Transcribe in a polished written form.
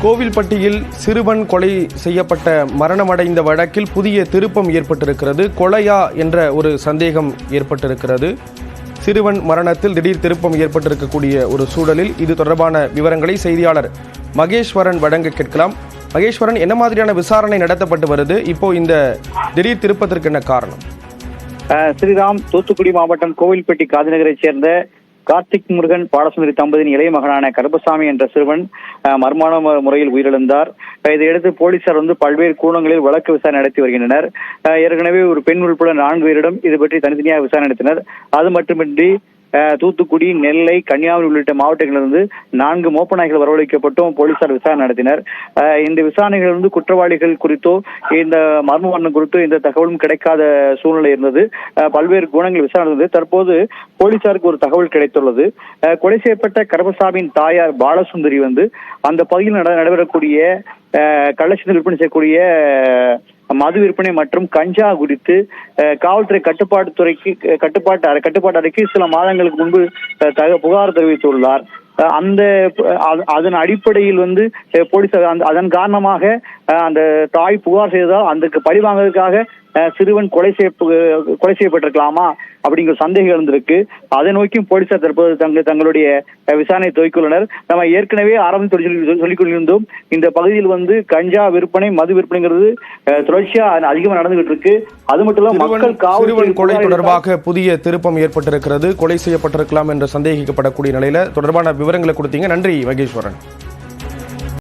கோவில்பட்டியில் சிறுவன் கொலை செய்யப்பட்ட மரணமடைந்த வழக்கில் புதிய திருப்பம் ஏற்பட்டிருக்கிறது. கொலையா என்ற ஒரு சந்தேகம் ஏற்பட்டிருக்கிறது. சிறுவன் மரணத்தில் திடீர் திருப்பம் ஏற்பட்டிருக்கக்கூடிய ஒரு சூழலில் இது தொடர்பான விவரங்களை செய்தியாளர் மகேஸ்வரன் வழங்க கேட்கலாம். மகேஸ்வரன், என்ன மாதிரியான விசாரணை நடத்தப்பட்டு வருது? இப்போ இந்த திடீர் திருப்பத்திற்கு என்ன காரணம்? ஸ்ரீராம், தூத்துக்குடி மாவட்டம் கோவில்பட்டி காந்திநகரைச் சேர்ந்த கார்த்திக் முருகன் பாலசுந்தரி தம்பதியின் இளைய மகனான கருப்பசாமி என்ற சிறுவன் மர்மான முறையில் உயிரிழந்தார். இதையடுத்து போலீசார் பல்வேறு கோணங்களில் வழக்கு விசாரணை நடத்தி வருகின்றனர். ஏற்கனவே ஒரு பெண் உட்பட 4 பேரிடம் இது பற்றி தனித்தனியாக விசாரணை நடத்தினர். அது மட்டுமின்றி தூத்துக்குடி, நெல்லை, கன்னியாகுமரி உள்ளிட்ட மாவட்டங்களிலிருந்து 4 மோப்ப நாய்கள் வரவழைக்கப்பட்டும் போலீசார் விசாரணை நடத்தினர். இந்த விசாரணைகள் குற்றவாளிகள் குறித்தோ இந்த மர்ம மரணம் குறித்தோ இந்த தகவலும் கிடைக்காத சூழ்நிலை இருந்தது. பல்வேறு குணங்கள் விசாரணை இருந்தது. தற்போது போலீசாருக்கு ஒரு தகவல் கிடைத்துள்ளது. கொலை செய்யப்பட்ட கருப்பசாமியின் தாயார் பாலசுந்தரி அந்த பகுதியில் நடைபெறக்கூடிய கள்ளச்சந்தை விற்பனை செய்யக்கூடிய மது விற்பனை மற்றும் கஞ்சா குறித்து காவல்துறை கட்டுப்பாட்டு அறைக்கு சில மாதங்களுக்கு முன்பு புகார் தெரிவித்துள்ளார். அதன் அடிப்படையில் போலீசார் அதன் காரணமாக அந்த தாய் புகார் செய்ததால் அதுக்கு பழி வாங்குவதற்காக சிறுவன் கொலை செய்யப்பட்டிருக்கலாமா அப்படிங்கிற சந்தேகம் இருந்திருக்கு. அதை நோக்கி போலீசார் தற்போது தங்களுடைய விசாரணை துவக்கியுள்ளனர். நம்ம ஏற்கனவே ஆரம்பத்தில் சொல்லிக் கொண்டிருந்தோம், இந்த பகுதியில் கஞ்சா விற்பனை, மது விற்பனைங்கிறது தொடர்ச்சியா அதிகமாக நடந்துகிட்டு இருக்கு. அது மட்டும் இல்ல, மக்கள் காவல் கொலை தொடர்பாக புதிய திருப்பம் ஏற்பட்டிருக்கிறது. கொலை செய்யப்பட்டிருக்கலாம் என்று சந்தேகிக்கப்படக்கூடிய நிலையில தொடர்பான விவரங்களை கொடுத்தீங்க. நன்றி மகேஸ்வரன்.